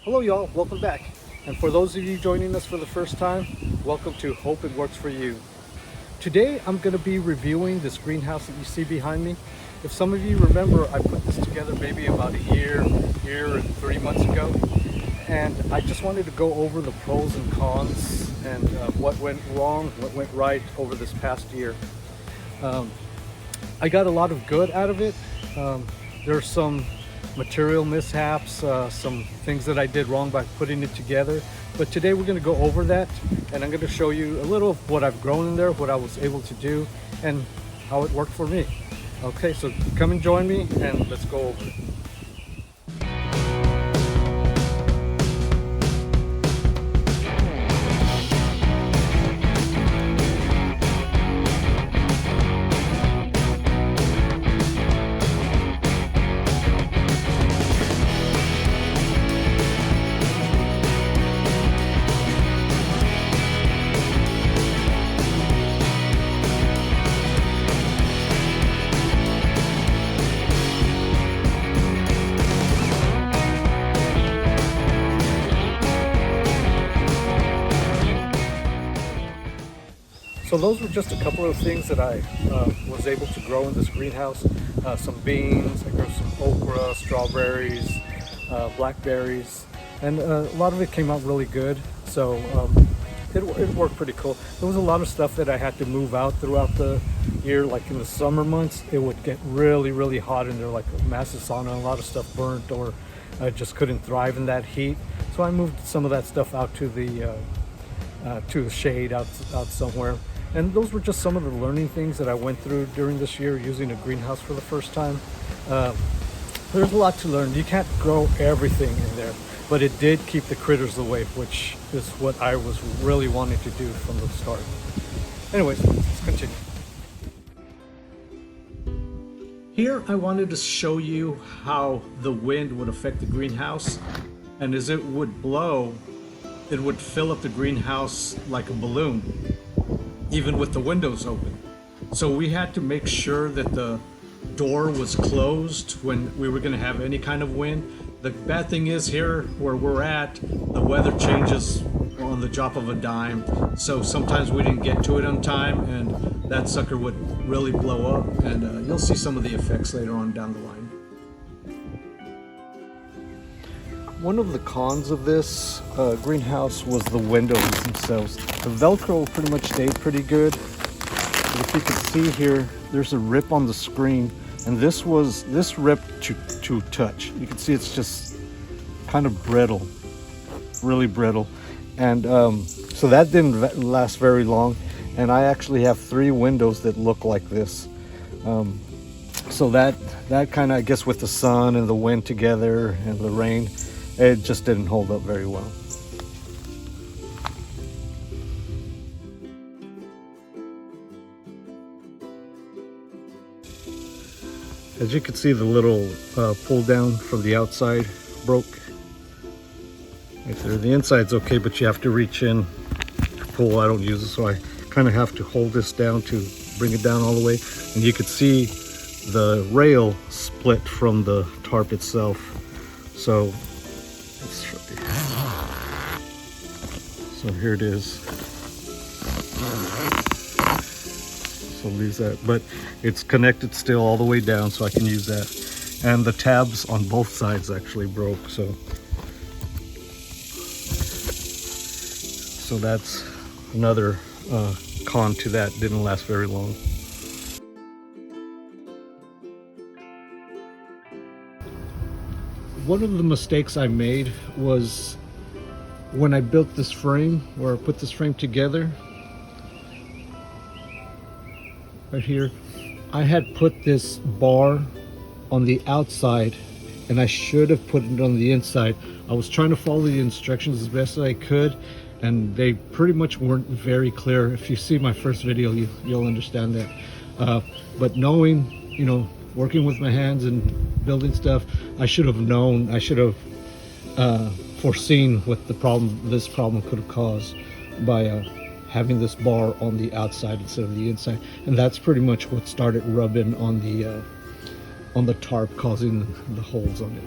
Hello y'all, welcome back. And for those of you joining us for the first time, welcome to Hope It Works For You. Today I'm going to be reviewing this greenhouse that you see behind me. If some of you remember, I put this together maybe about a year and 3 months ago. And I just wanted to go over the pros and cons and what went wrong, what went right over this past year. I got a lot of good out of it. There's some material mishaps, some things that I did wrong by putting it together. But today we're going to go over that, and I'm going to show you a little of what I've grown in there, what I was able to do, and how it worked for me. Okay, so come and join me and let's go over it. So those were just a couple of things that I was able to grow in this greenhouse. Some beans, I grew some okra, strawberries, blackberries, and a lot of it came out really good. So it worked pretty cool. There was a lot of stuff that I had to move out throughout the year. Like in the summer months, it would get really hot in there, like a massive sauna. A lot of stuff burnt, or I just couldn't thrive in that heat. So I moved some of that stuff out to the shade out somewhere. And those were just some of the learning things that I went through during this year using a greenhouse for the first time. There's a lot to learn. You can't grow everything in there, but it did keep the critters away, which is what I was really wanting to do from the start. Anyways, let's continue. Here I wanted to show you how the wind would affect the greenhouse, and as it would blow, it would fill up the greenhouse like a balloon, even with the windows open. So we had to make sure that the door was closed when we were going to have any kind of wind. The bad thing is, here where we're at, the weather changes on the drop of a dime. So sometimes we didn't get to it on time, and that sucker would really blow up, and you'll see some of the effects later on down the line. One of the cons of this greenhouse was the windows themselves. The Velcro pretty much stayed pretty good. But if you can see here, there's a rip on the screen, and this ripped to touch. You can see it's just kind of brittle, really brittle. And so that didn't last very long. And I actually have 3 windows that look like this. So that kind of, I guess, with the sun and the wind together and the rain, it just didn't hold up very well. As you can see, the little pull down from the outside broke. Right there. The inside's okay, but you have to reach in to pull. I don't use it, so I kind of have to hold this down to bring it down all the way. And you can see the rail split from the tarp itself. So here it is. So leave that, but it's connected still all the way down, so I can use that. And the tabs on both sides actually broke, so that's another con to that. Didn't last very long. One of the mistakes I made was when I built this frame, or put this frame together, right here, I had put this bar on the outside, and I should have put it on the inside. I was trying to follow the instructions as best as I could, and they pretty much weren't very clear. If you see my first video, you'll understand that. But knowing, you know, working with my hands and building stuff, I should have known, I should have foreseen what this problem could have caused by having this bar on the outside instead of the inside. And that's pretty much what started rubbing on the tarp, causing the holes on it.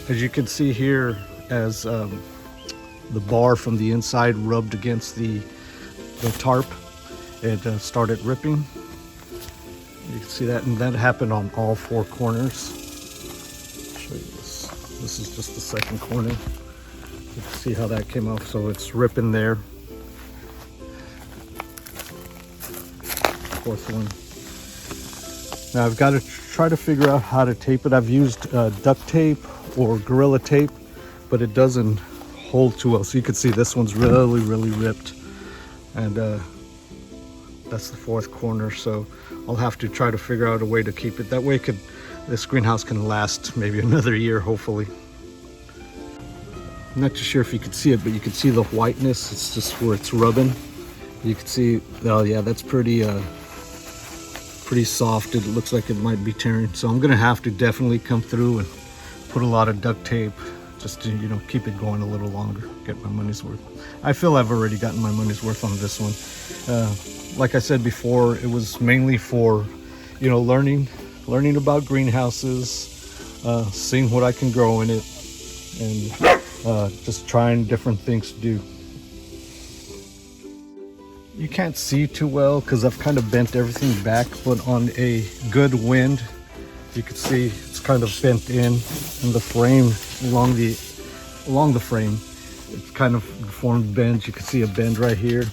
As you can see here, as the bar from the inside rubbed against the tarp, it started ripping. You can see that, and that happened on all four corners. I'll show you this. This is just the second corner. You can see how that came off, so it's ripping there. Fourth one. Now I've got to try to figure out how to tape it. I've used duct tape or Gorilla Tape, but it doesn't hold too well. So you can see this one's really ripped, and that's the fourth corner. So I'll have to try to figure out a way to keep it. That way this greenhouse can last maybe another year, hopefully. I'm not too sure if you can see it, but you can see the whiteness. It's just where it's rubbing. You can see, oh yeah, that's pretty soft. It looks like it might be tearing. So I'm gonna have to definitely come through and put a lot of duct tape just to, you know, keep it going a little longer, get my money's worth. I feel I've already gotten my money's worth on this one. Like I said before, it was mainly for, you know, learning about greenhouses, seeing what I can grow in it, and just trying different things to do. You can't see too well because I've kind of bent everything back, but on a good wind, you can see it's kind of bent in, and the frame along the frame, it's kind of formed bends. You can see a bend right here.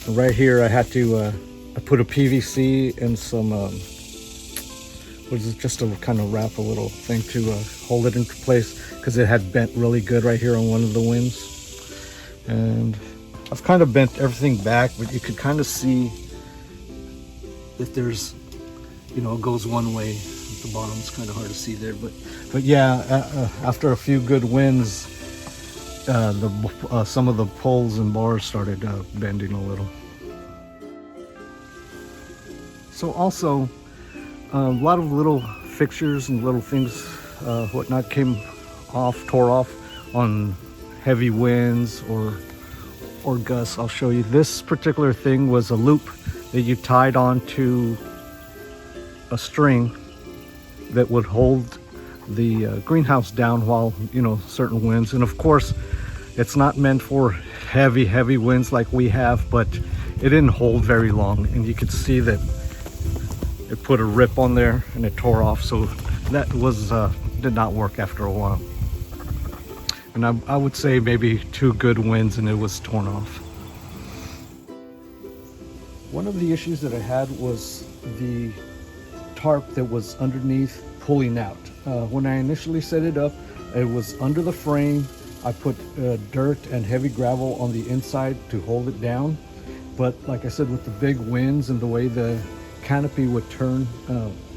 And right here, I had to I put a PVC and some what is it, just to kind of wrap a little thing to hold it into place, because it had bent really good right here on one of the winds. And I've kind of bent everything back, but you could kind of see that there's, you know, it goes one way at the bottom. It's kind of hard to see there, but yeah, after a few good winds, some of the poles and bars started bending a little. So also, a lot of little fixtures and little things, whatnot, tore off on heavy winds or gusts. I'll show you. This particular thing was a loop that you tied onto a string that would hold the greenhouse down while, you know, certain winds. And of course, it's not meant for heavy winds like we have, but it didn't hold very long, and you could see that it put a rip on there and it tore off. So that was did not work after a while. And I would say maybe 2 good winds and it was torn off. One of the issues that I had was the tarp that was underneath pulling out. When I initially set it up, it was under the frame. I put dirt and heavy gravel on the inside to hold it down. But like I said, with the big winds and the way the canopy would turn,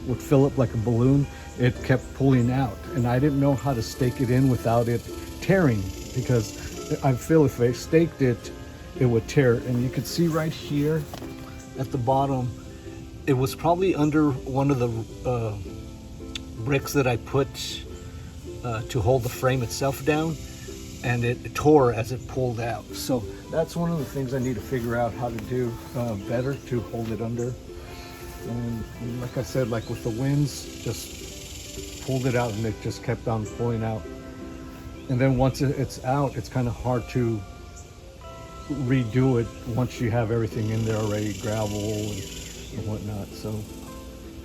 would fill up like a balloon, it kept pulling out. And I didn't know how to stake it in without it tearing, because I feel if I staked it, it would tear. And you could see right here at the bottom, it was probably under one of the bricks that I put to hold the frame itself down, and it tore as it pulled out. So that's one of the things I need to figure out how to do better to hold it under. And like I said, like with the winds, just pulled it out and it just kept on pulling out. And then once it's out, it's kind of hard to redo it once you have everything in there already, gravel and whatnot. So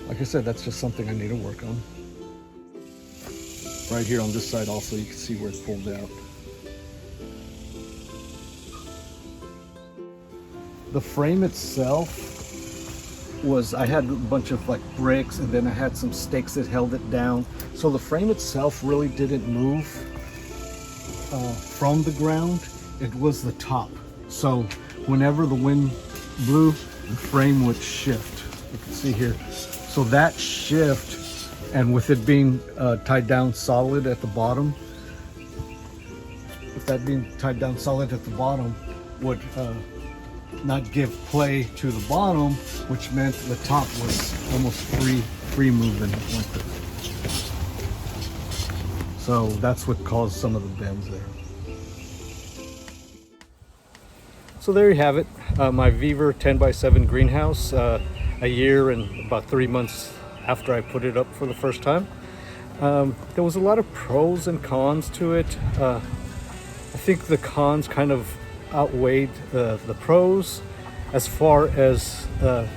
like I said, that's just something I need to work on. Right here on this side also, you can see where it pulled out. The frame itself was, I had a bunch of like bricks, and then I had some stakes that held it down. So the frame itself really didn't move from the ground. It was the top. So whenever the wind blew, the frame would shift. You can see here. So that shift, and with it being tied down solid at the bottom, if that being tied down solid at the bottom would not give play to the bottom, which meant the top was almost free moving like this. So that's what caused some of the bends there. So there you have it, my VEVOR 10x7 greenhouse, a year and about 3 months after I put it up for the first time. There was a lot of pros and cons to it. I think the cons kind of outweighed the pros as far as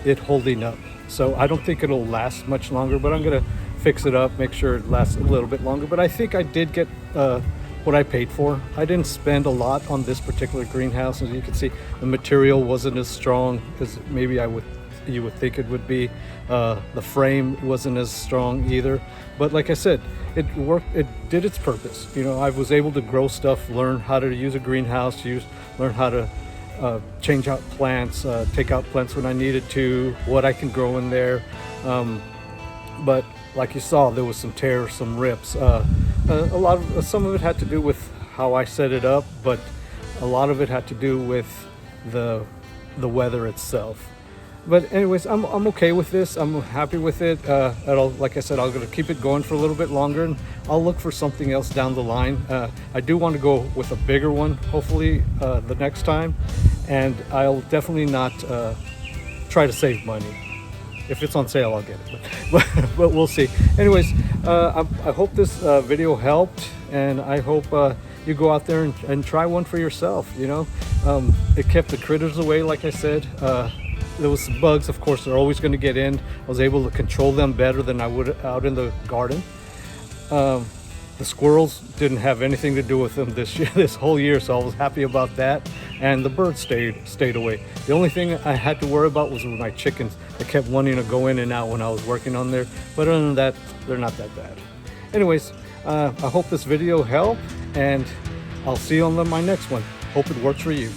it holding up. So I don't think it'll last much longer, but I'm gonna fix it up, make sure it lasts a little bit longer. But I think I did get what I paid for. I didn't spend a lot on this particular greenhouse. As you can see, the material wasn't as strong as maybe you would think it would be. The frame wasn't as strong either. But like I said, it worked. It did its purpose. You know, I was able to grow stuff, learn how to use a greenhouse, learn how to change out plants, take out plants when I needed to, what I can grow in there. But like you saw, there was some tears, some rips. Some of it had to do with how I set it up, but a lot of it had to do with the weather itself. But anyways, I'm okay with this. I'm happy with it. Like I said, I'm gonna keep it going for a little bit longer, and I'll look for something else down the line. I do want to go with a bigger one, hopefully the next time, and I'll definitely not try to save money. If it's on sale, I'll get it, but we'll see. Anyways, I hope this video helped, and I hope you go out there and try one for yourself. You know, it kept the critters away, like I said. There was some bugs, of course, they're always going to get in. I was able to control them better than I would out in the garden. The squirrels didn't have anything to do with them this whole year, so I was happy about that. And the birds stayed away. The only thing I had to worry about was with my chickens. They kept wanting to go in and out when I was working on there, but other than that, they're not that bad. Anyways, I hope this video helped, and I'll see you on my next one. Hope it works for you.